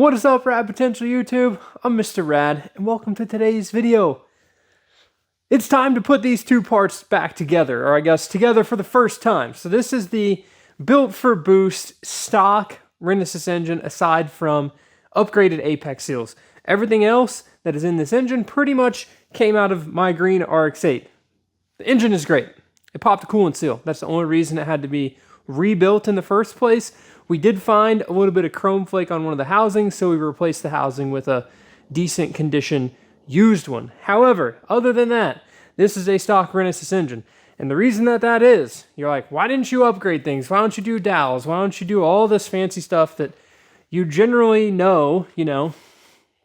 What is up, Rad Potential YouTube? I'm Mr. Rad, and welcome to today's video. It's time to put these two parts back together, or I guess together for the first time. So this is the built for boost stock Renesis engine aside from upgraded apex seals. Everything else that is in this engine pretty much came out of my green RX8. The engine is great. It popped a coolant seal. That's the only reason it had to be rebuilt in the first place. We did find a little bit of chrome flake on one of the housings, so we replaced the housing with a decent condition used one. However, other than that, this is a stock Renesis engine. And the reason that is, you're like, why didn't you upgrade things? Why don't you do dowels? Why don't you do all this fancy stuff that you generally know,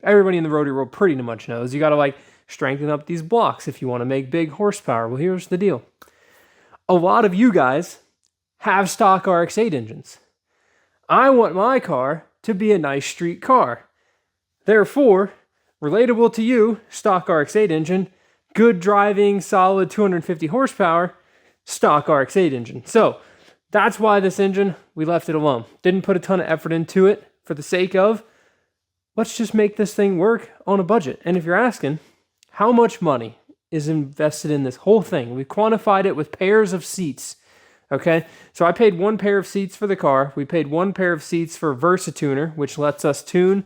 everybody in the rotary world pretty much knows. You got to strengthen up these blocks if you want to make big horsepower. Well, here's the deal. A lot of you guys have stock RX8 engines. I want my car to be a nice street car. Therefore, relatable to you, stock RX8 engine, good driving, solid 250 horsepower, stock RX8 engine. So that's why this engine, we left it alone. Didn't put a ton of effort into it for the sake of, let's just make this thing work on a budget. And if you're asking, how much money is invested in this whole thing? We quantified it with pairs of seats. Okay, so I paid one pair of seats for the car. We paid one pair of seats for VersaTuner, which lets us tune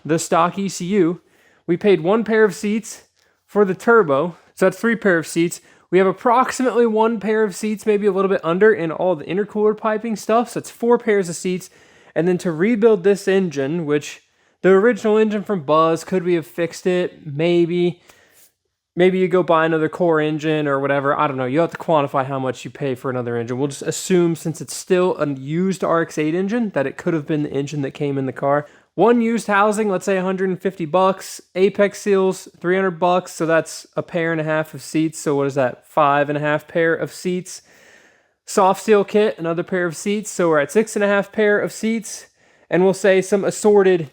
the stock ECU. We paid one pair of seats for the turbo, so that's 3 pair of seats. We have approximately 1 pair of seats, maybe a little bit under, in all the intercooler piping stuff, so it's 4 pairs of seats. And then to rebuild this engine, which the original engine from Buzz, could we have fixed it? Maybe. Maybe you go buy another core engine or whatever. I don't know. You have to quantify how much you pay for another engine. We'll just assume, since it's still a used RX8 engine, that it could have been the engine that came in the car. One used housing, let's say $150. Apex seals, $300. So that's a pair and a half of seats. So what is that? 5.5 pair of seats. Soft seal kit, another pair of seats. So we're at 6.5 pair of seats. And we'll say some assorted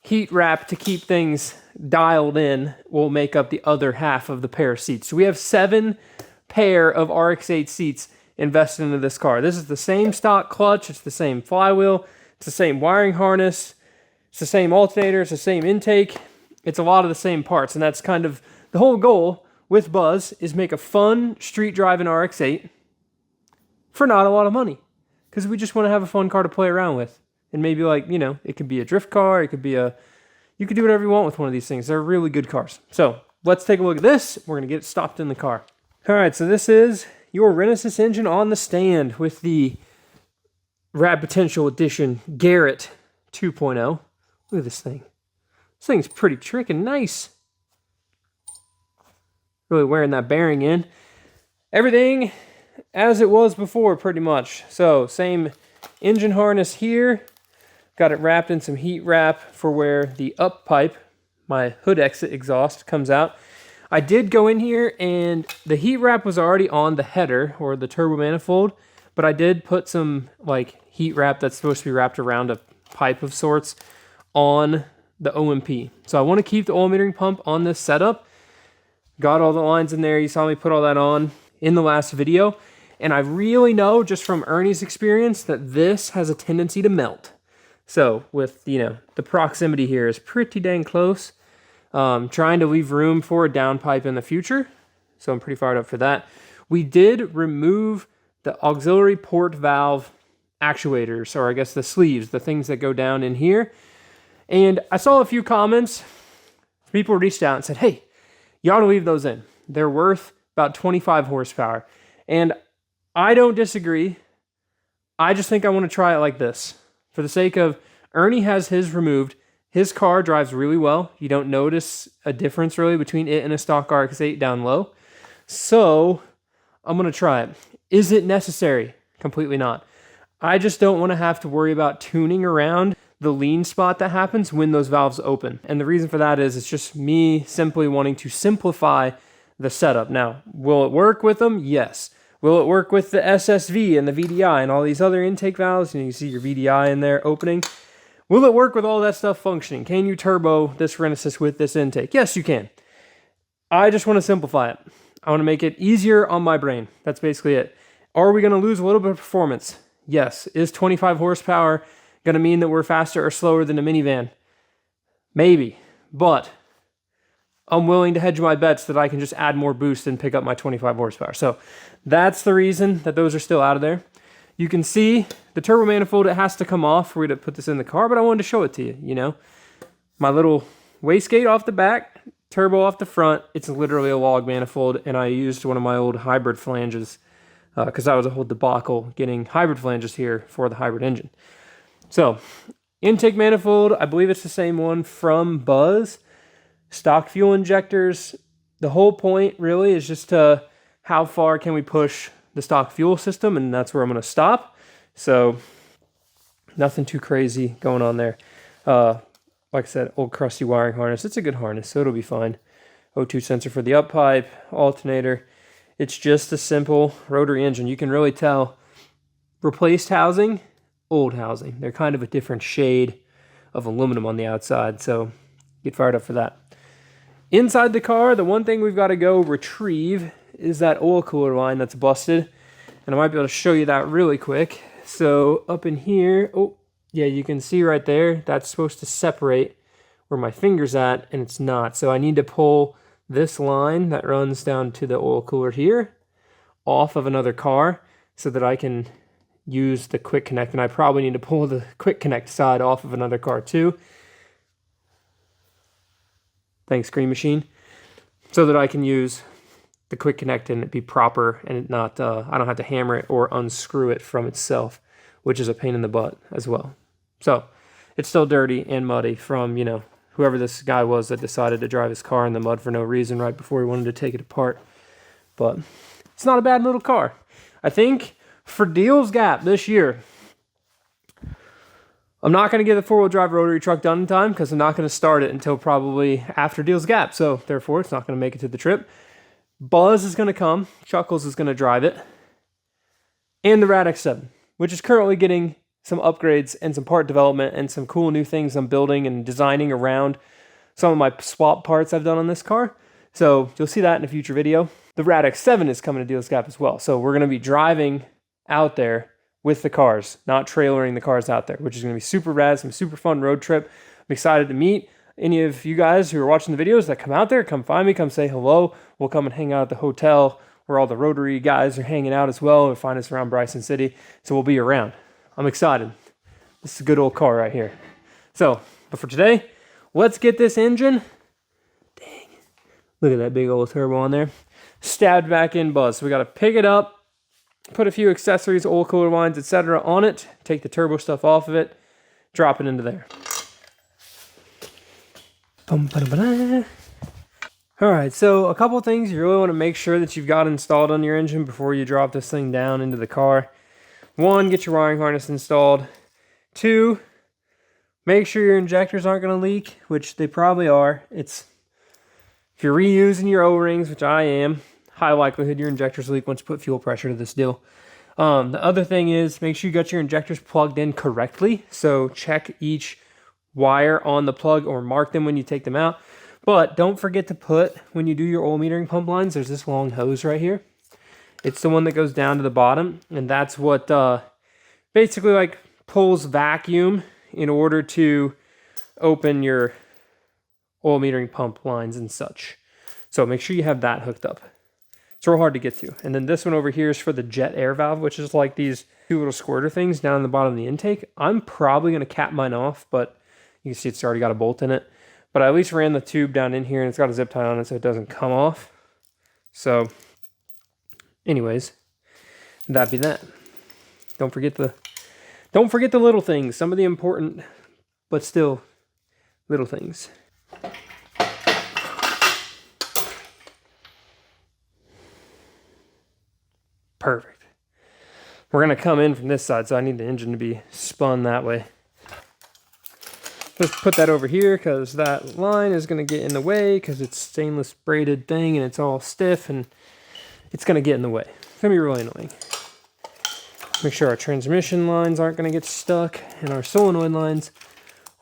heat wrap to keep things dialed in will make up the other half of the pair of seats. So we have 7 pair of RX8 seats invested into this car. This is the same stock clutch, it's the same flywheel, it's the same wiring harness, it's the same alternator, it's the same intake, it's a lot of the same parts. And that's kind of the whole goal with Buzz, is make a fun street driving RX8 for not a lot of money. Because we just want to have a fun car to play around with. And maybe it could be a drift car, it could be you could do whatever you want with one of these things. They're really good cars. So let's take a look at this. We're going to get it stopped in the car. All right, so this is your Renesis engine on the stand with the Rad Potential Edition Garrett 2.0. Look at this thing. This thing's pretty trick and nice. Really wearing that bearing in. Everything as it was before, pretty much. So same engine harness here. Got it wrapped in some heat wrap for where the up pipe, my hood exit exhaust, comes out. I did go in here and the heat wrap was already on the header or the turbo manifold, but I did put some heat wrap that's supposed to be wrapped around a pipe of sorts on the OMP. So I want to keep the oil metering pump on this setup. Got all the lines in there. You saw me put all that on in the last video. And I really know just from Ernie's experience that this has a tendency to melt. So with, the proximity here is pretty dang close. Trying to leave room for a downpipe in the future. So I'm pretty fired up for that. We did remove the auxiliary port valve actuators, or I guess the sleeves, the things that go down in here. And I saw a few comments. People reached out and said, hey, you ought to leave those in. They're worth about 25 horsepower. And I don't disagree. I just think I want to try it like this. For the sake of, Ernie has his removed. His car drives really well. You don't notice a difference really between it and a stock RX8 down low. So I'm going to try it. Is it necessary? Completely not. I just don't want to have to worry about tuning around the lean spot that happens when those valves open. And the reason for that is it's just me simply wanting to simplify the setup. Now, will it work with them? Yes. Will it work with the SSV and the VDI and all these other intake valves? You see your VDI in there opening. Will it work with all that stuff functioning? Can you turbo this Renesis with this intake? Yes, you can. I just want to simplify it. I want to make it easier on my brain. That's basically it. Are we going to lose a little bit of performance? Yes. Is 25 horsepower going to mean that we're faster or slower than a minivan? Maybe, but I'm willing to hedge my bets that I can just add more boost and pick up my 25 horsepower. So that's the reason that those are still out of there. You can see the turbo manifold, it has to come off for me to put this in the car, but I wanted to show it to you, you know. My little wastegate off the back, turbo off the front. It's literally a log manifold, and I used one of my old hybrid flanges because that was a whole debacle getting hybrid flanges here for the hybrid engine. So, intake manifold, I believe it's the same one from Buzz. Stock fuel injectors, the whole point really is just how far can we push the stock fuel system, and that's where I'm going to stop. So, nothing too crazy going on there. Like I said, old crusty wiring harness. It's a good harness, so it'll be fine. O2 sensor for the up pipe, alternator. It's just a simple rotary engine. You can really tell replaced housing, old housing. They're kind of a different shade of aluminum on the outside, so get fired up for that. Inside the car, the one thing we've got to go retrieve is that oil cooler line that's busted, and I might be able to show you that really quick. So up in here, oh, yeah, you can see right there, that's supposed to separate where my finger's at, and it's not. So I need to pull this line that runs down to the oil cooler here off of another car so that I can use the quick connect, and I probably need to pull the quick connect side off of another car too. Thanks, Green Machine. So that I can use the quick connect and it be proper and it not, I don't have to hammer it or unscrew it from itself, which is a pain in the butt as well. So it's still dirty and muddy from, you know, whoever this guy was that decided to drive his car in the mud for no reason right before he wanted to take it apart. But it's not a bad little car. I think for Deals Gap this year, I'm not going to get the four-wheel drive rotary truck done in time because I'm not going to start it until probably after Deals Gap. So therefore, it's not going to make it to the trip. Buzz is going to come. Chuckles is going to drive it. And the RX8, which is currently getting some upgrades and some part development and some cool new things I'm building and designing around some of my swap parts I've done on this car. So you'll see that in a future video. The RX7 is coming to Deals Gap as well. So we're going to be driving out there with the cars, not trailering the cars out there, which is going to be super rad, some super fun road trip. I'm excited to meet any of you guys who are watching the videos that come out there. Come find me, come say hello. We'll come and hang out at the hotel where all the rotary guys are hanging out as well, and find us around Bryson City. So we'll be around. I'm excited. This is a good old car right here. So, but for today, let's get this engine. Dang. Look at that big old turbo on there. Stabbed back in Buzz. So we got to pick it up, put a few accessories, oil cooler lines, etc. on it, take the turbo stuff off of it, drop it into there. Alright, so a couple things you really want to make sure that you've got installed on your engine before you drop this thing down into the car. 1, get your wiring harness installed. 2, make sure your injectors aren't going to leak, which they probably are. If you're reusing your O-rings, which I am, high likelihood your injectors leak once you put fuel pressure to this deal. The other thing is make sure you got your injectors plugged in correctly. So check each wire on the plug or mark them when you take them out. But don't forget to put, when you do your oil metering pump lines, there's this long hose right here. It's the one that goes down to the bottom, and that's what basically like pulls vacuum in order to open your oil metering pump lines and such. So make sure you have that hooked up. It's real hard to get to. And then this one over here is for the jet air valve, which is like these two little squirter things down in the bottom of the intake. I'm probably going to cap mine off, but you can see it's already got a bolt in it. But I at least ran the tube down in here, and it's got a zip tie on it so it doesn't come off. So anyways, that'd be that. Don't forget the little things. Some of the important, but still little things. Perfect. We're going to come in from this side, so I need the engine to be spun that way. Let's put that over here because that line is going to get in the way because it's stainless braided thing and it's all stiff and it's going to get in the way. It's going to be really annoying. Make sure our transmission lines aren't going to get stuck and our solenoid lines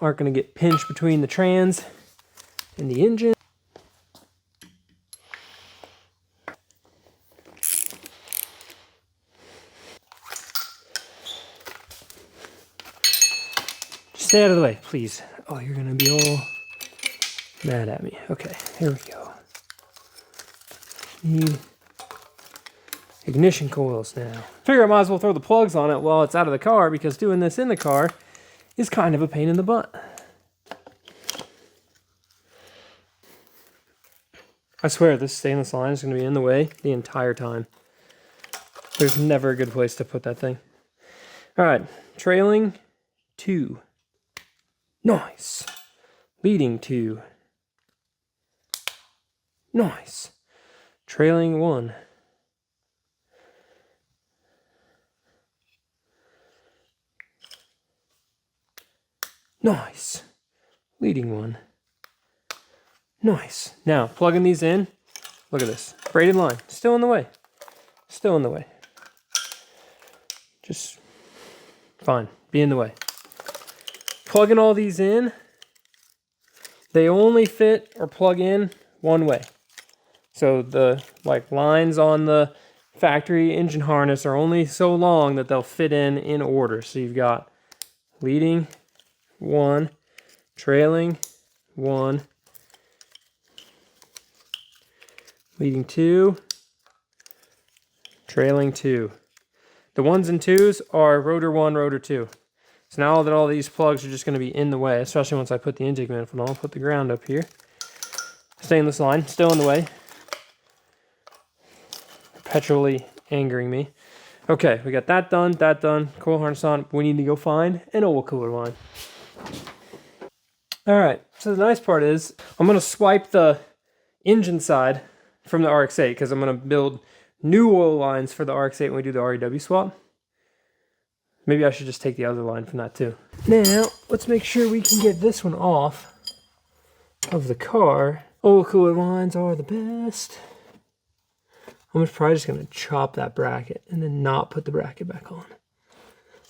aren't going to get pinched between the trans and the engine. Stay out of the way, please. Oh, you're gonna be all Mad at me. Okay, here we go. Need ignition coils now. Figure I might as well throw the plugs on it while it's out of the car, because doing this in the car is kind of a pain in the butt. I swear this stainless line is going to be in the way the entire time. There's never a good place to put that thing. Alright, trailing 2. Nice. Leading 2. Nice. Trailing 1. Nice. Leading 1. Nice. Now, plugging these in. Look at this. Braided line. Still in the way. Still in the way. Just fine. Be in the way. Plugging all these in. They only fit or plug in one way. So the lines on the factory engine harness are only so long that they'll fit in order. So you've got leading 1, trailing 1, leading 2, trailing 2. The 1s and 2s are rotor 1, rotor 2. So now that all these plugs are just going to be in the way, especially once I put the intake manifold on, I'll put the ground up here. Stainless line, still in the way. Perpetually angering me. Okay, we got that done, coil harness on. We need to go find an oil cooler line. Alright, so the nice part is, I'm going to swipe the engine side from the RX8, because I'm going to build new oil lines for the RX8 when we do the REW swap. Maybe I should just take the other line from that too. Now, let's make sure we can get this one off of the car. Oil cooler lines are the best. I'm probably just going to chop that bracket and then not put the bracket back on.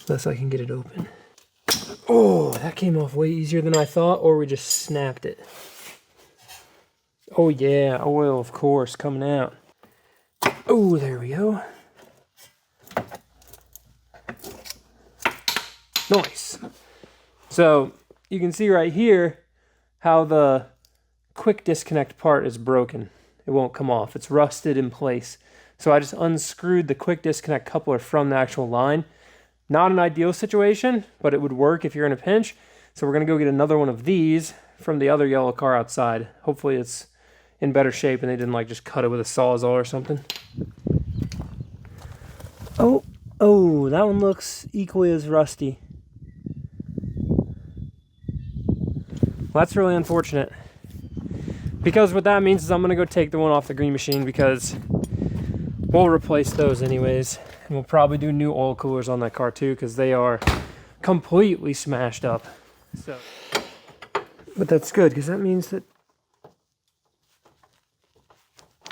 Unless I can get it open. Oh, that came off way easier than I thought, or we just snapped it. Oh yeah, oil of course coming out. Oh, there we go. Nice. So you can see right here how the quick disconnect part is broken. It won't come off. It's rusted in place. So I just unscrewed the quick disconnect coupler from the actual line. Not an ideal situation, but it would work if you're in a pinch. So we're going to go get another one of these from the other yellow car outside. Hopefully it's in better shape and they didn't just cut it with a Sawzall or something. Oh, that one looks equally as rusty. Well, that's really unfortunate. Because what that means is I'm going to go take the one off the green machine, because we'll replace those anyways. And we'll probably do new oil coolers on that car too, because they are completely smashed up. So, but that's good, because that means that...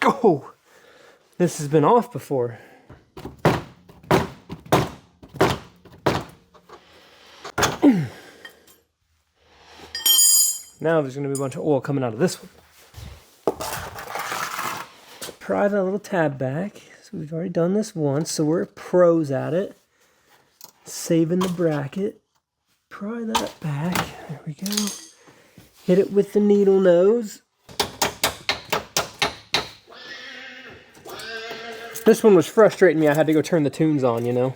Oh! This has been off before. Now there's going to be a bunch of oil coming out of this one. Pry that little tab back. So we've already done this once, so we're pros at it. Saving the bracket. Pry that back. There we go. Hit it with the needle nose. This one was frustrating me. I had to go turn the tunes on, you know.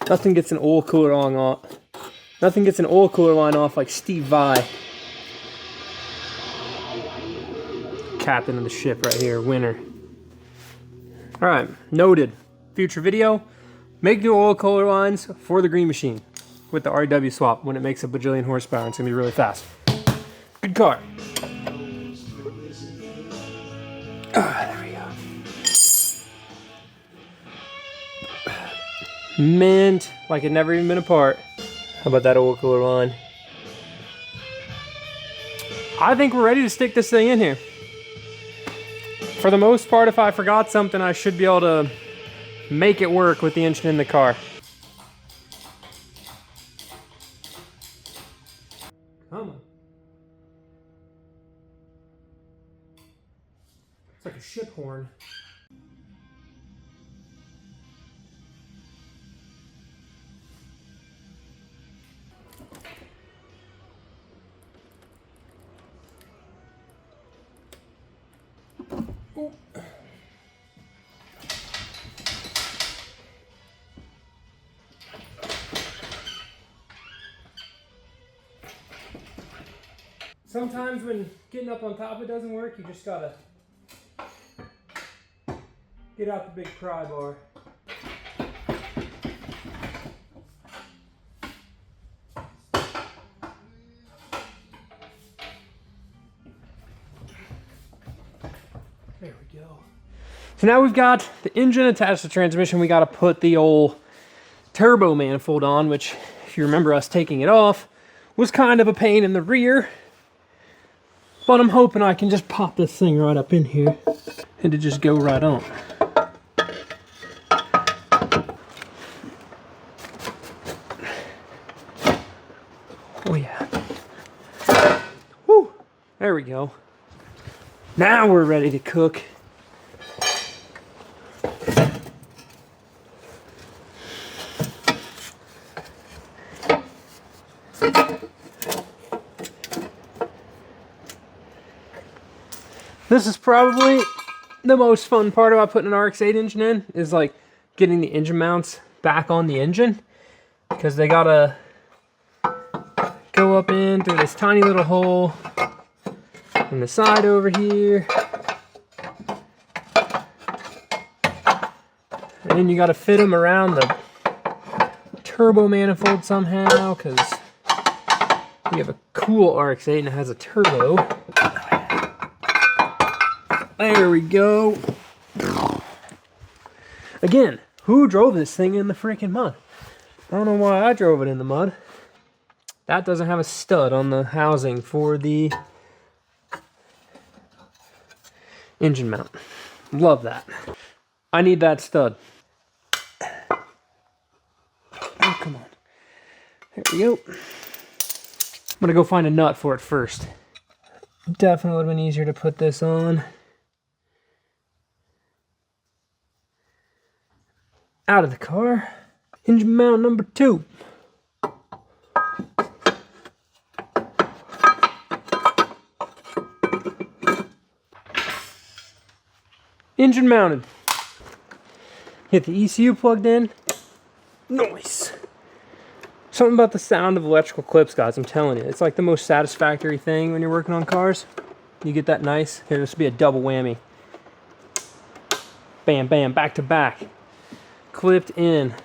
Nothing gets an oil cooler line off. Nothing gets an oil cooler line off like Steve Vai. Captain of the ship right here, winner. Alright, noted. Future video, make new oil cooler lines for the green machine with the REW swap when it makes a bajillion horsepower. It's going to be really fast. Good car. There we go. Mint, like it never even been apart. How about that oil cooler line? I think we're ready to stick this thing in here. For the most part, if I forgot something, I should be able to make it work with the engine in the car. Come on. It's like a ship horn. Ooh. Sometimes when getting up on top it doesn't work, you just gotta get out the big pry bar. There we go. So now we've got the engine attached to the transmission. We got to put the old turbo manifold on, which, if you remember us taking it off, was kind of a pain in the rear. But I'm hoping I can just pop this thing right up in here and it just go right on. Oh yeah. Woo! There we go. Now we're ready to cook. This is probably the most fun part about putting an RX8 engine in, is like getting the engine mounts back on the engine, because they gotta go up in through this tiny little hole in the side over here. And then you gotta fit them around the turbo manifold somehow, because we have a cool RX8 and it has a turbo. There we go. Again, who drove this thing in the freaking mud? I don't know why I drove it in the mud. That doesn't have a stud on the housing for the engine mount. Love that. I need that stud. Oh, come on. There we go. I'm gonna go find a nut for it first. Definitely would have been easier to put this on out of the car. Engine mount number 2. Engine mounted. Get the ECU plugged in. Nice. Something about the sound of electrical clips, guys, I'm telling you. It's like the most satisfactory thing when you're working on cars. You get that nice. Here, this will be a double whammy. Bam, bam, back to back. Clipped in.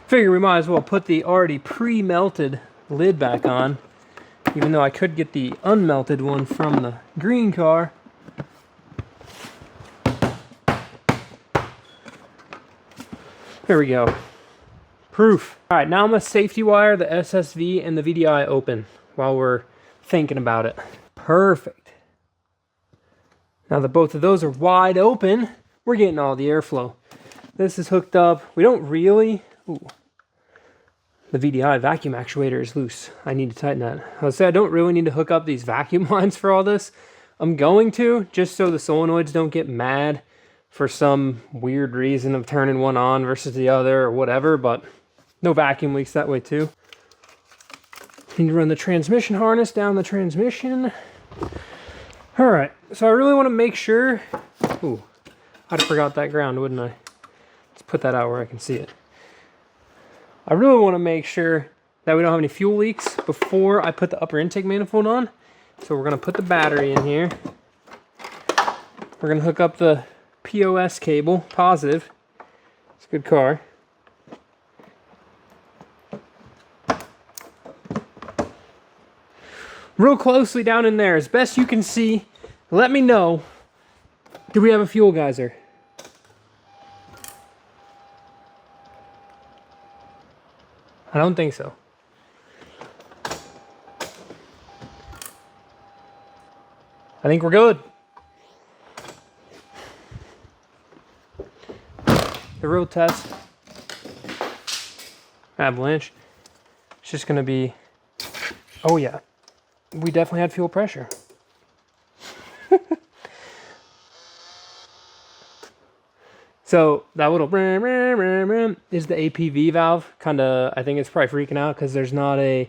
Figure we might as well put the already pre-melted lid back on, even though I could get the unmelted one from the green car. There we go. Proof. All right, now I'm gonna safety wire the SSV and the VDI open while we're thinking about it. Perfect. Now that both of those are wide open, we're getting all the airflow. This is hooked up. We don't really, ooh, the VDI vacuum actuator is loose. I need to tighten that. I would say I don't really need to hook up these vacuum lines for all this. I'm going to, just so the solenoids don't get mad for some weird reason of turning one on versus the other or whatever, but no vacuum leaks that way too. Need to run the transmission harness down the transmission. All right, so I really want to make sure, ooh, I'd have forgot that ground, wouldn't I? Let's put that out where I can see it. I really want to make sure that we don't have any fuel leaks before I put the upper intake manifold on. So we're going to put the battery in here. We're going to hook up the POS cable, positive. It's a good car. Real closely down in there, as best you can see. Let me know, do we have a fuel geyser? I don't think so. I think we're good. The road test, avalanche, it's just gonna be, oh yeah, we definitely had fuel pressure. So that little is the APV valve. Kind of, I think it's probably freaking out because there's not a,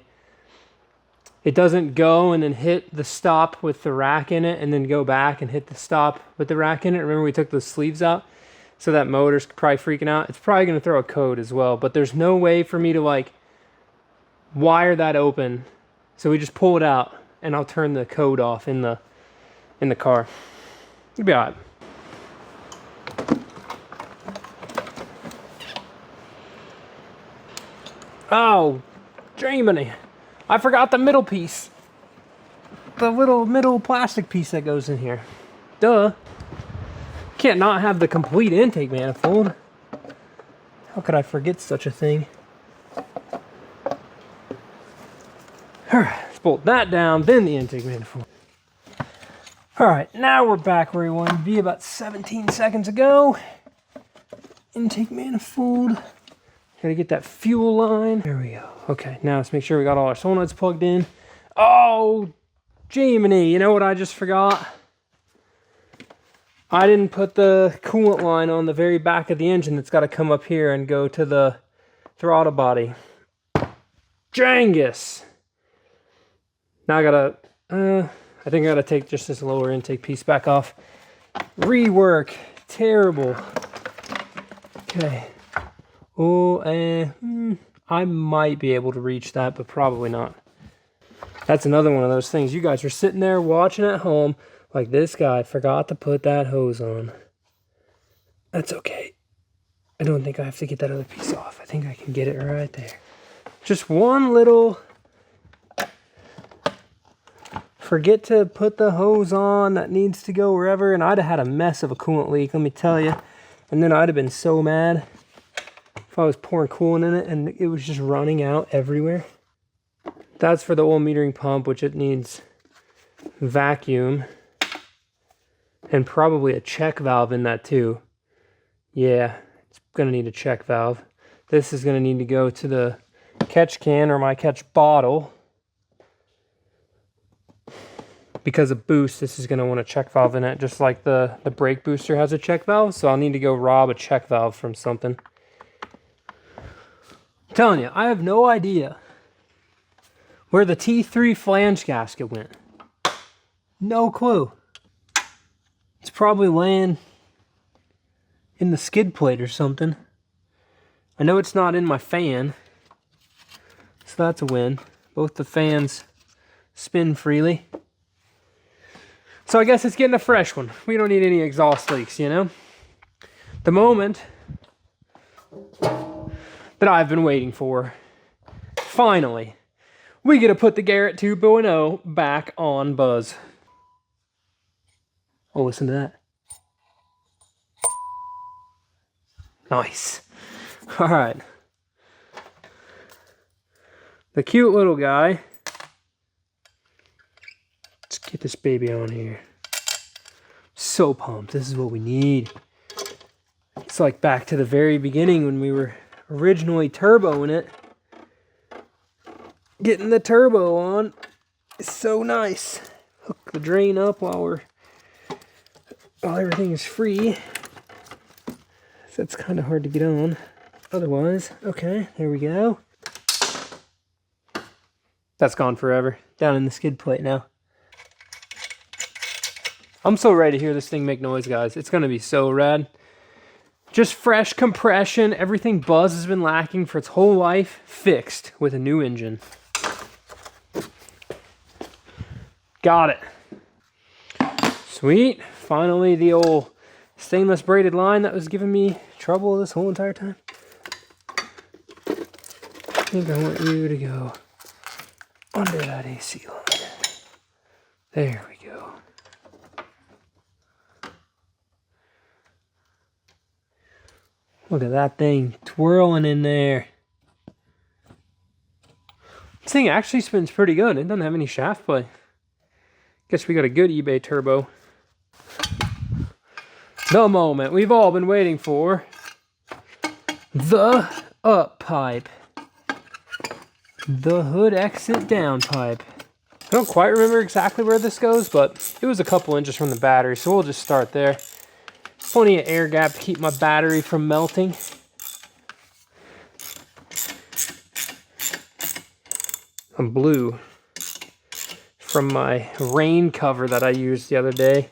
it doesn't go and then hit the stop with the rack in it and then go back and hit the stop with the rack in it. Remember we took those sleeves out? So that motor's probably freaking out. It's probably going to throw a code as well, but there's no way for me to like wire that open. So we just pull it out and I'll turn the code off in the car. You'll be all right. Oh, Jiminy. I forgot the middle piece. The little middle plastic piece that goes in here. Duh. Can't not have the complete intake manifold. How could I forget such a thing? Alright, let's bolt that down, then the intake manifold. Alright, now we're back where we wanted to be about 17 seconds ago. Intake manifold. Gotta get that fuel line. There we go. Okay, now let's make sure we got all our solenoids plugged in. Oh, Jiminy, you know what I just forgot? I didn't put the coolant line on the very back of the engine that's got to come up here and go to the throttle body. Jangus! Now I gotta, I think I gotta take just this lower intake piece back off. Rework. Terrible. Okay. Oh, I might be able to reach that, but probably not. That's another one of those things. You guys are sitting there watching at home like this guy forgot to put that hose on. That's okay. I don't think I have to get that other piece off. I think I can get it right there. Just one little... forget to put the hose on that needs to go wherever, and I'd have had a mess of a coolant leak, let me tell you. And then I'd have been so mad if I was pouring coolant in it and it was just running out everywhere. That's for the oil metering pump, which it needs vacuum and probably a check valve in that too. Yeah, it's gonna need a check valve. This is gonna need to go to the catch can or my catch bottle. Because of boost, this is gonna want a check valve in it, just like the brake booster has a check valve. So I'll need to go rob a check valve from something. I'm telling you, I have no idea where the T3 flange gasket went. No clue. It's probably laying in the skid plate or something. I know it's not in my fan, so that's a win. Both the fans spin freely. So I guess it's getting a fresh one. We don't need any exhaust leaks, you know? The moment that I've been waiting for. Finally, we get to put the Garrett 2.0 back on buzz. Oh, listen to that. Nice. All right. The cute little guy. Let's get this baby on here. So pumped. This is what we need. It's like back to the very beginning when we were originally turboing it. Getting the turbo on is so nice. Hook the drain up while everything is free. So it's kind of hard to get on. Otherwise, okay, there we go. That's gone forever. Down in the skid plate now. I'm so ready to hear this thing make noise, guys. It's gonna be so rad. Just fresh compression. Everything Buzz has been lacking for its whole life, fixed with a new engine. Got it. Sweet. Finally, the old stainless braided line that was giving me trouble this whole entire time. I think I want you to go under that AC line. There we go. Look at that thing twirling in there. This thing actually spins pretty good. It doesn't have any shaft play. Guess we got a good eBay turbo. The moment we've all been waiting for. The up pipe. The hood exit down pipe. I don't quite remember exactly where this goes, but it was a couple inches from the battery, so we'll just start there. plenty of air gap to keep my battery from melting. I'm blue from my rain cover that I used the other day.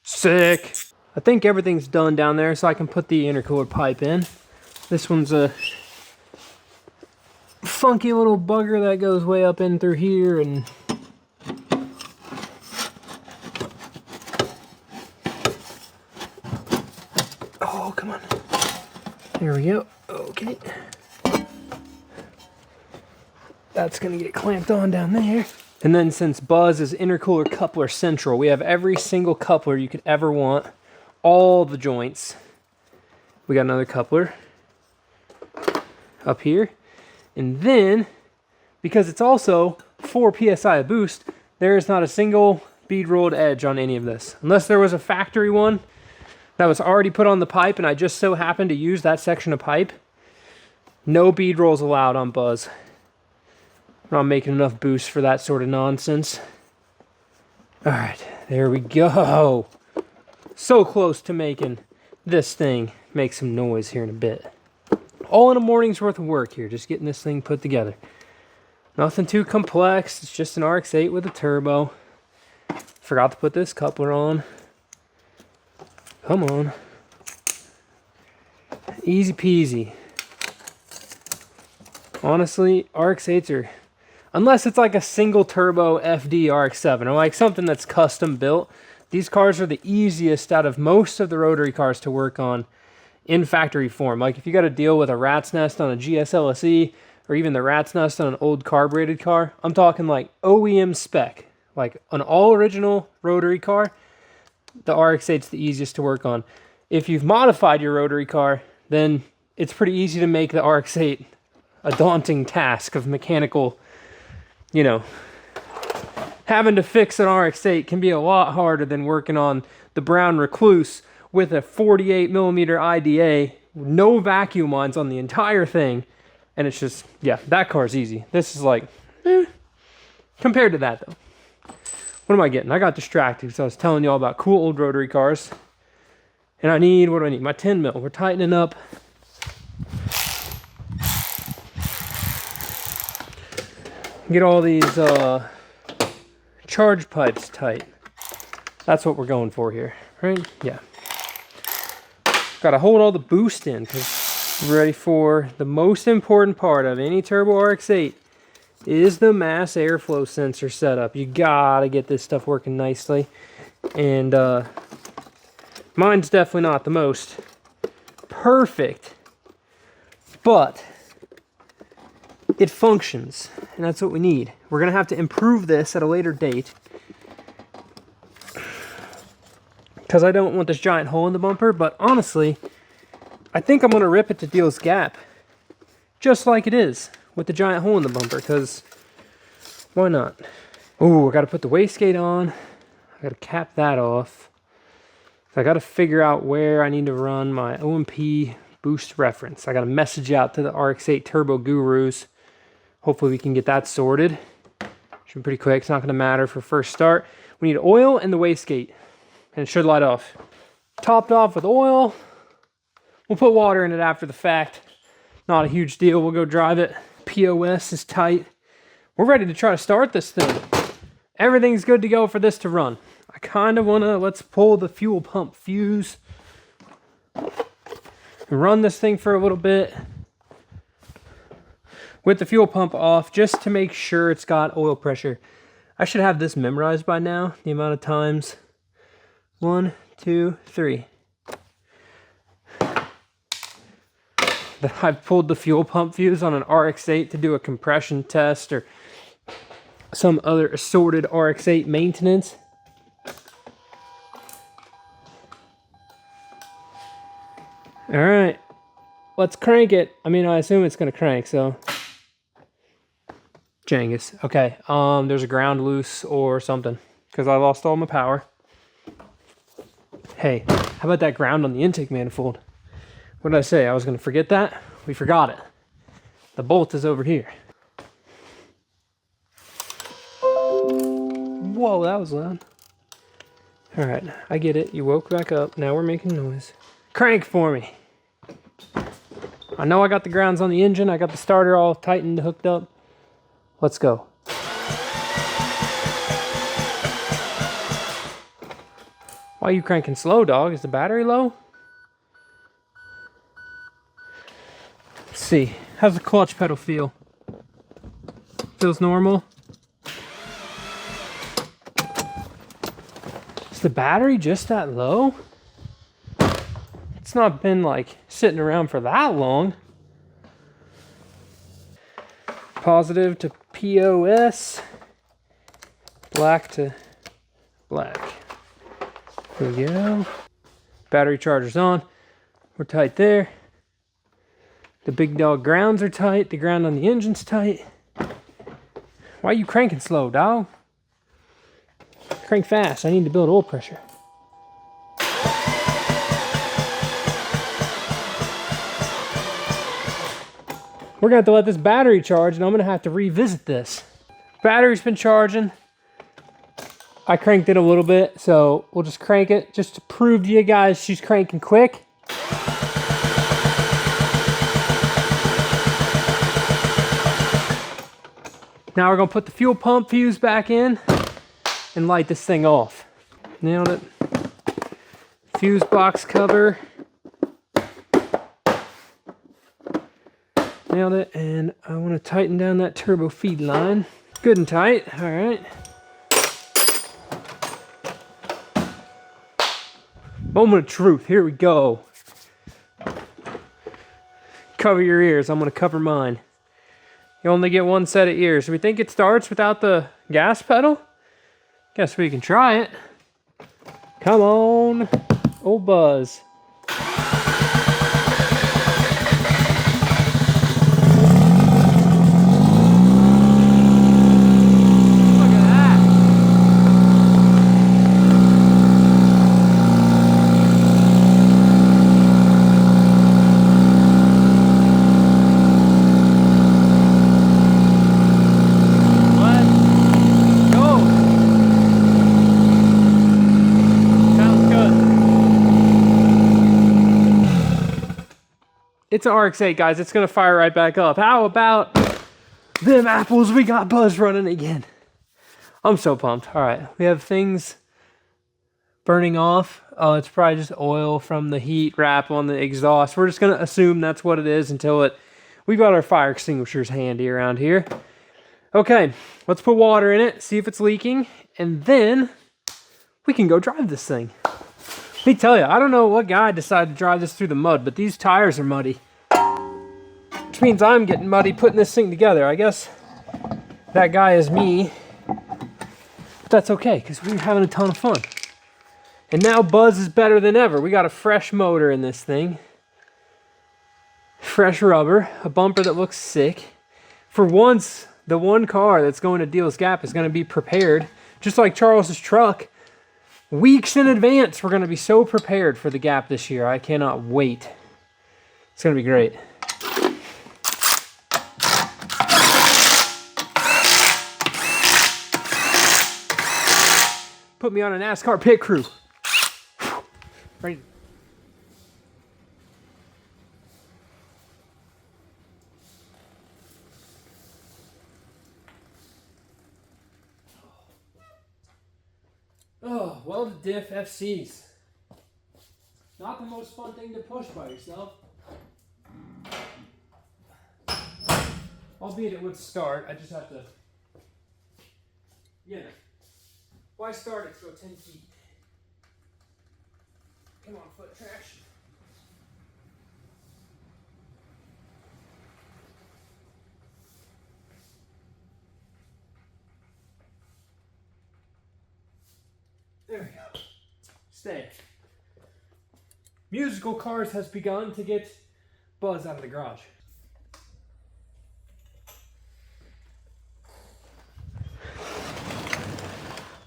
Sick. I think everything's done down there, so I can put the intercooler pipe in. This one's a funky little bugger that goes way up in through here, and oh, come on. There we go. Okay. That's gonna get clamped on down there. And then since Buzz is intercooler coupler central, we have every single coupler you could ever want. All the joints. We got another coupler up here. And then, because it's also 4 PSI of boost, there is not a single bead rolled edge on any of this. Unless there was a factory one that was already put on the pipe and I just so happened to use that section of pipe. No bead rolls allowed on Buzz. I'm not making enough boost for that sort of nonsense. All right, there we go. So close to making this thing make some noise here in a bit. All in a morning's worth of work here, just getting this thing put together. Nothing too complex, it's just an RX8 with a turbo. Forgot to put this coupler on. Come on. Easy peasy. Honestly, RX8s are, unless it's like a single turbo FD RX7 or like something that's custom built, these cars are the easiest out of most of the rotary cars to work on in factory form. Like if you got to deal with a rat's nest on a GS LSE or even the rat's nest on an old carbureted car, I'm talking like OEM spec, like an all original rotary car, the RX8's the easiest to work on. If you've modified your rotary car, then it's pretty easy to make the RX8 a daunting task of mechanical, you know, having to fix an RX8 can be a lot harder than working on the Brown Recluse with a 48mm IDA, no vacuum lines on the entire thing. And it's just, yeah, that car's easy. This is like, compared to that though. What am I getting? I got distracted because I was telling y'all about cool old rotary cars. And I need, what do I need? My 10 mil. We're tightening up. Get all these charge pipes tight. That's what we're going for here, right? Yeah. Got to hold all the boost in because we're ready for the most important part of any turbo RX8 is the mass airflow sensor setup. You gotta get this stuff working nicely. And mine's definitely not the most perfect, but it functions, and that's what we need. We're gonna have to improve this at a later date because I don't want this giant hole in the bumper, but honestly, I think I'm gonna rip it to Deal's Gap just like it is with the giant hole in the bumper, because why not? Oh, I gotta put the wastegate on. I gotta cap that off. So I gotta figure out where I need to run my OMP boost reference. I gotta message out to the RX8 turbo gurus. Hopefully we can get that sorted. Should be pretty quick. It's not gonna matter for first start. We need oil and the wastegate, and it should light off. Topped off with oil. We'll put water in it after the fact. Not a huge deal. We'll go drive it. POS is tight. We're ready to try to start this thing. Everything's good to go for this to run. I kind of want to, let's pull the fuel pump fuse and run this thing for a little bit with the fuel pump off just to make sure it's got oil pressure. I should have this memorized by now, the amount of times. 1, 2, 3. I've pulled the fuel pump fuse on an RX8 to do a compression test or some other assorted RX8 maintenance. All right, let's crank it. I mean, I assume it's gonna crank, so. Jangus, okay. There's a ground loose or something because I lost all my power. Hey, how about that ground on the intake manifold? What did I say? I was gonna forget that? We forgot it. The bolt is over here. Whoa, that was loud. All right, I get it. You woke back up. Now we're making noise. Crank for me. I know I got the grounds on the engine. I got the starter all tightened, hooked up. Let's go. Why are you cranking slow, dog? Is the battery low? Let's see. How's the clutch pedal feel? Feels normal. Is the battery just that low? It's not been like sitting around for that long. Positive to POS. Black to black. There we go. Battery charger's on. We're tight there. The big dog grounds are tight. The ground on the engine's tight. Why are you cranking slow, dog? Crank fast. I need to build oil pressure. We're going to have to let this battery charge, and I'm going to have to revisit this. Battery's been charging. I cranked it a little bit, so we'll just crank it just to prove to you guys she's cranking quick. Now we're going to put the fuel pump fuse back in and light this thing off. Nailed it. Fuse box cover. Nailed it. And I want to tighten down that turbo feed line. Good and tight. All right. Moment of truth. Here we go. Cover your ears. I'm going to cover mine. You only get one set of ears. Do we think it starts without the gas pedal? Guess we can try it. Come on, old Buzz. It's an RX8, guys. It's gonna fire right back up. How about them apples? We got Buzz running again. I'm so pumped. All right, we have things burning off. Oh, it's probably just oil from the heat wrap on the exhaust. We're just gonna assume that's what it is until we've got our fire extinguishers handy around here. Okay, let's put water in it, see if it's leaking, and then we can go drive this thing. Let me tell you, I don't know what guy decided to drive this through the mud, but these tires are muddy. Which means I'm getting muddy putting this thing together. I guess that guy is me. But that's okay, because we're having a ton of fun. And now Buzz is better than ever. We got a fresh motor in this thing. Fresh rubber, a bumper that looks sick. For once, the one car that's going to Deals Gap is going to be prepared, just like Charles's truck. Weeks in advance, we're going to be so prepared for the Gap this year. I cannot wait. It's going to be great. Put me on a NASCAR pit crew. Ready. Oh, welded diff FCs. Not the most fun thing to push by yourself. Albeit it would start, I just have to, why start it to go 10 feet? Come on, foot traction. There we go. Stay. Musical Cars has begun to get Buzz out of the garage.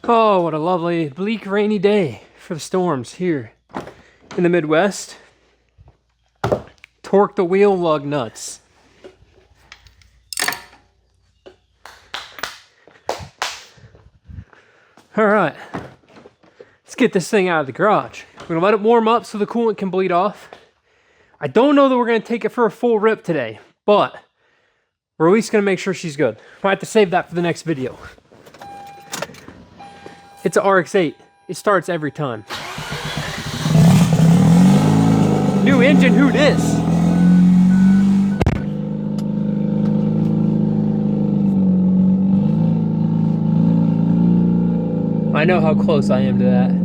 Oh, what a lovely, bleak, rainy day for the storms here in the Midwest. Torque the wheel, lug nuts. All right. let's get this thing out of the garage. We're gonna let it warm up so the coolant can bleed off. I don't know that we're gonna take it for a full rip today, but we're at least gonna make sure she's good. Might have to save that for the next video. It's a RX8. It starts every time. New engine, who dis? I know how close I am to that.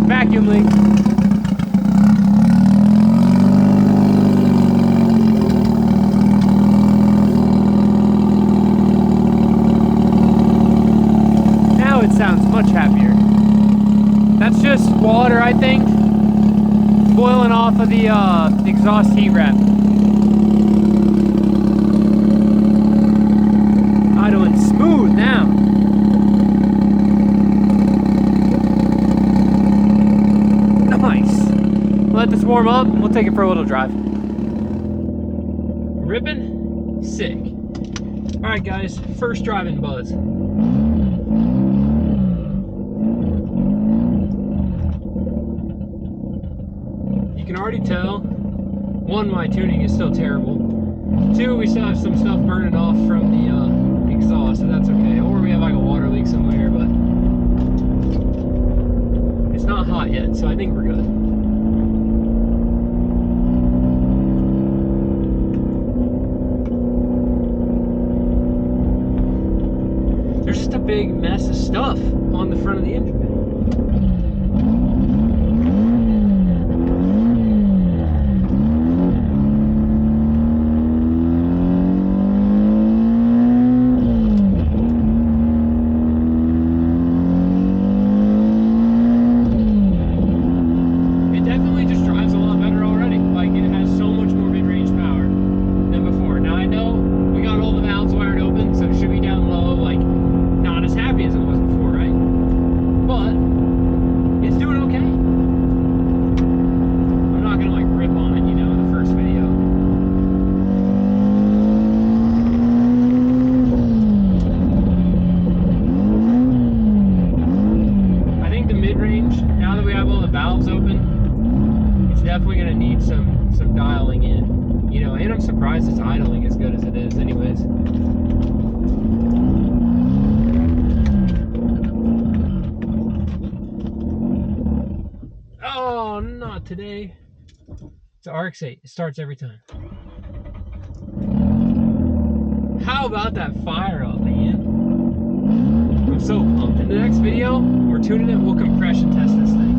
Vacuum leak. Now it sounds much happier. That's just water, I think, boiling off of the exhaust heat wrap. Idling smooth now. Nice. Let this warm up and we'll take it for a little drive. Ripping? Sick. Alright guys, first driving buzz. You can already tell, one, my tuning is still terrible. Two, we still have some stuff burning off from the exhaust, so that's okay. Or we have like a water leak somewhere, but it's not hot yet, so I think we're good. There's just a big mess of stuff on the front of the engine bay. Definitely gonna need some dialing in, you know, and I'm surprised it's idling as good as it is anyways. Oh, not today. It's an RX8, it starts every time. How about that fire up, man? I'm so pumped. In the next video, we're tuning it, we'll compression test this thing.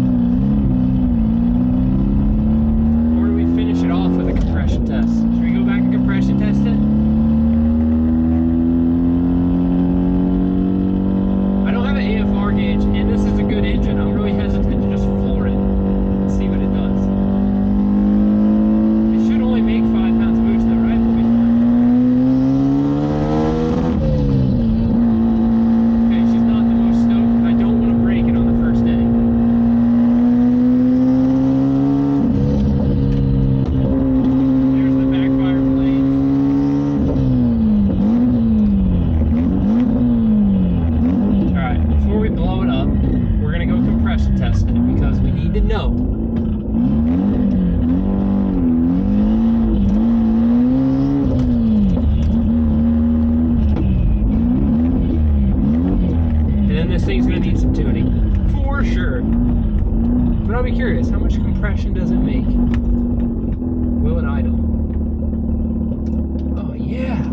Finish it off with a compression test. Should we go back and compression test it? I don't have an AFR gauge, and this is a good engine. I'm really hesitant to just floor it and see what it does. It should only make 5 pounds of boost though, right? We'll be fine. Okay, she's not the most stoked, and I don't want to break it on the first day. Test it because we need to know. And then this thing's going to need some tuning for sure. But I'll be curious, how much compression does it make? Will it idle? Oh yeah,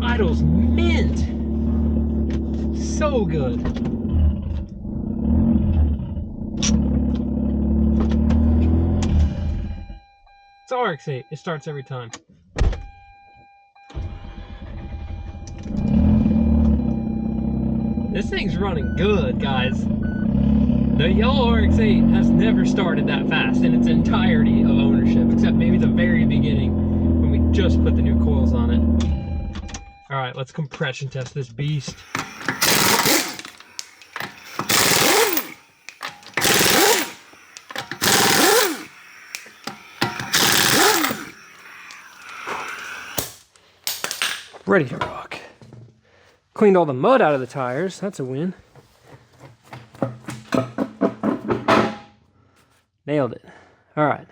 idle's mint. So good. It's RX8. It starts every time. This thing's running good, guys. The yellow RX8 has never started that fast in its entirety of ownership, except maybe the very beginning when we just put the new coils on it. All right, let's compression test this beast. Ready to rock. Cleaned all the mud out of the tires. That's a win. Nailed it. All right.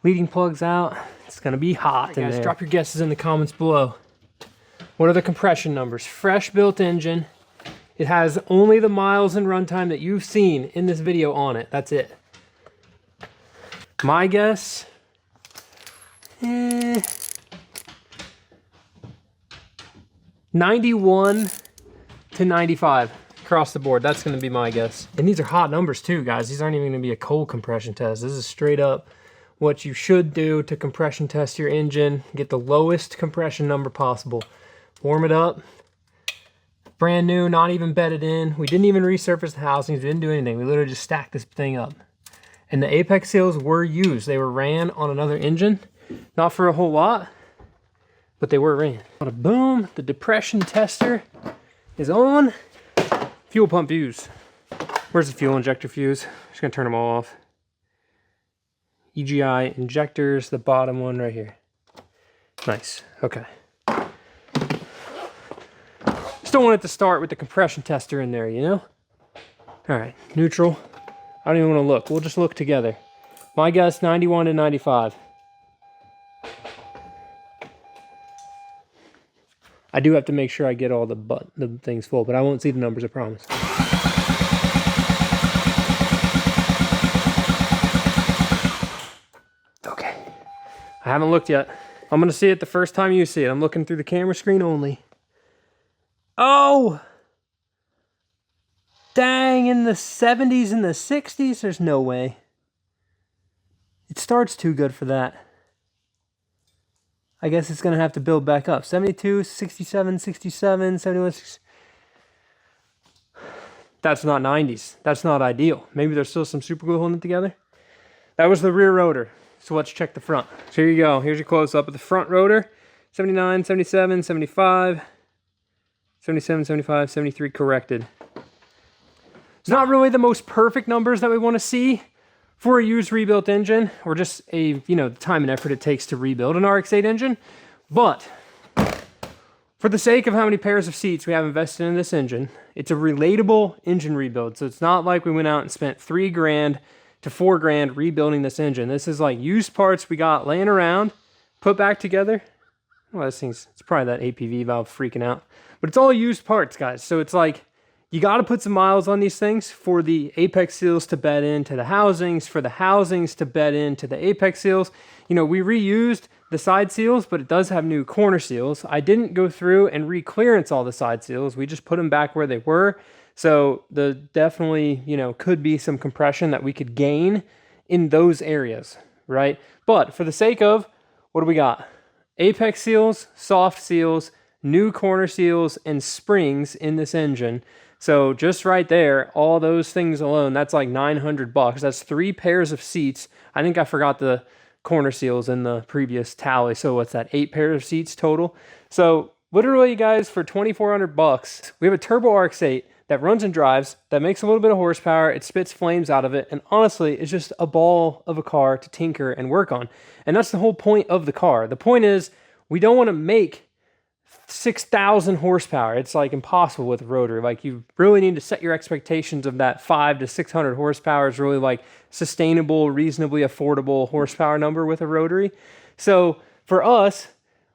Leading plugs out. It's going to be hot in there. Drop your guesses in the comments below. What are the compression numbers? Fresh built engine. It has only the miles and runtime that you've seen in this video on it. That's it. My guess, 91 to 95 across the board. That's going to be my guess. And these are hot numbers too, guys. These aren't even going to be a cold compression test. This is straight up what you should do to compression test your engine. Get the lowest compression number possible. Warm it up. Brand new, not even bedded in. We didn't even resurface the housings. We didn't do anything. We literally just stacked this thing up. And the apex seals were used. They were ran on another engine. Not for a whole lot, but they were ran. Bada boom, the depression tester is on. Fuel pump fuse. Where's the fuel injector fuse? Just gonna turn them all off. EGI injectors, the bottom one right here. Nice, okay. Just don't want it to start with the compression tester in there, you know? All right, neutral. I don't even wanna look, we'll just look together. My guess, 91 to 95. I do have to make sure I get all the things full, but I won't see the numbers, I promise. Okay. I haven't looked yet. I'm gonna see it the first time you see it. I'm looking through the camera screen only. Oh! Dang, in the 70s and the 60s? There's no way. It starts too good for that. I guess it's going to have to build back up. 72, 67, 67, 71. 60. That's not 90s. That's not ideal. Maybe there's still some super glue holding it together. That was the rear rotor. So let's check the front. So here you go. Here's your close up of the front rotor. 79, 77, 75, 77, 75, 73 corrected. It's not really the most perfect numbers that we want to see for a used rebuilt engine, or just a, you know, the time and effort it takes to rebuild an RX8 engine. But for the sake of how many pairs of seats we have invested in this engine, it's a relatable engine rebuild. So it's not like we went out and spent $3 grand to $4 grand rebuilding this engine. This is like used parts we got laying around, put back together. Well, this thing's, it's probably that APV valve freaking out. But it's all used parts, guys. So it's like, you got to put some miles on these things for the apex seals to bed into the housings, for the housings to bed into the apex seals. You know, we reused the side seals, but it does have new corner seals. I didn't go through and re-clearance all the side seals. We just put them back where they were. So the definitely, you know, could be some compression that we could gain in those areas, right? But for the sake of, what do we got? Apex seals, soft seals, new corner seals, and springs in this engine. So just right there, all those things alone, that's like $900. That's 3 pairs of seats. I think I forgot the corner seals in the previous tally. So what's that? 8 pairs of seats total. So literally, guys, for $2,400, we have a turbo RX8 that runs and drives, that makes a little bit of horsepower. It spits flames out of it. And honestly, it's just a ball of a car to tinker and work on. And that's the whole point of the car. The point is, we don't want to make 6,000 horsepower. It's like impossible with a rotary. Like, you really need to set your expectations of that 500 to 600 horsepower is really like sustainable, reasonably affordable horsepower number with a rotary. So for us,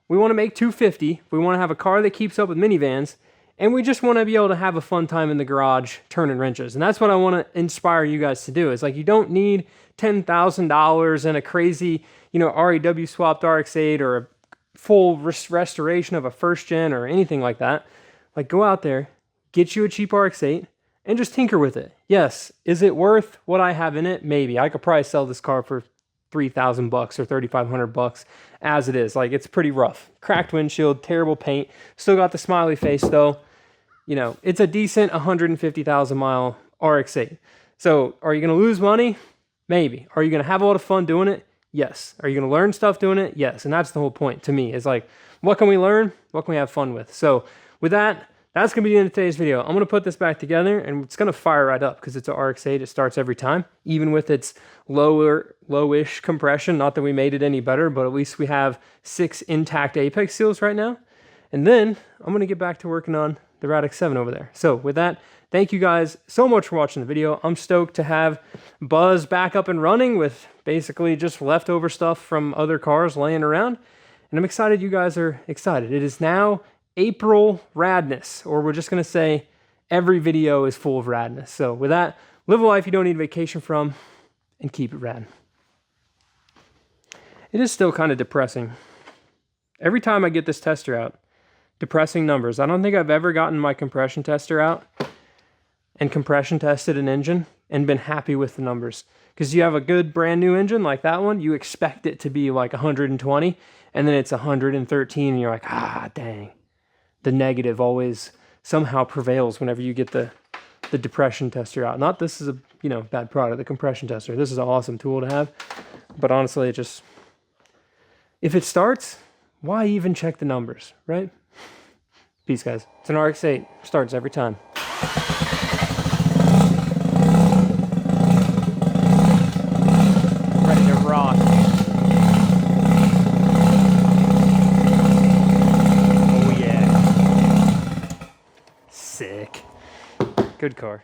we want to make 250. We want to have a car that keeps up with minivans, and we just want to be able to have a fun time in the garage turning wrenches. And that's what I want to inspire you guys to do. Is like, you don't need $10,000 and a crazy, you know, REW swapped RX8 or a full restoration of a first gen or anything like that. Like, go out there, get you a cheap RX8 and just tinker with it. Yes, is it worth what I have in it? Maybe. I could probably sell this car for $3,000 or $3,500 as it is. Like, it's pretty rough. Cracked windshield, terrible paint. Still got the smiley face though. You know, it's a decent 150,000 mile RX8. So are you going to lose money? Maybe. Are you going to have a lot of fun doing it? Yes. Are you going to learn stuff doing it? Yes. And that's the whole point to me, is like, what can we learn? What can we have fun with? So with that, that's going to be the end of today's video. I'm going to put this back together and it's going to fire right up because it's an RX8. It starts every time, even with its lowish compression. Not that we made it any better, but at least we have 6 intact apex seals right now. And then I'm going to get back to working on the RX7 over there. So with that, thank you guys so much for watching the video. I'm stoked to have Buzz back up and running with basically just leftover stuff from other cars laying around. And I'm excited you guys are excited. It is now April radness, or we're just going to say every video is full of radness. So with that, live a life you don't need vacation from and keep it rad. It is still kind of depressing. Every time I get this tester out, depressing numbers. I don't think I've ever gotten my compression tester out and compression tested an engine and been happy with the numbers. Because you have a good brand new engine like that one, you expect it to be like 120, and then it's 113, and you're like, ah, dang. The negative always somehow prevails whenever you get the depression tester out. Not this is a bad product, the compression tester. This is an awesome tool to have. But honestly, it just, if it starts, why even check the numbers, right? Peace, guys. It's an RX8. Starts every time. Ready to rock. Oh, yeah. Sick. Good car.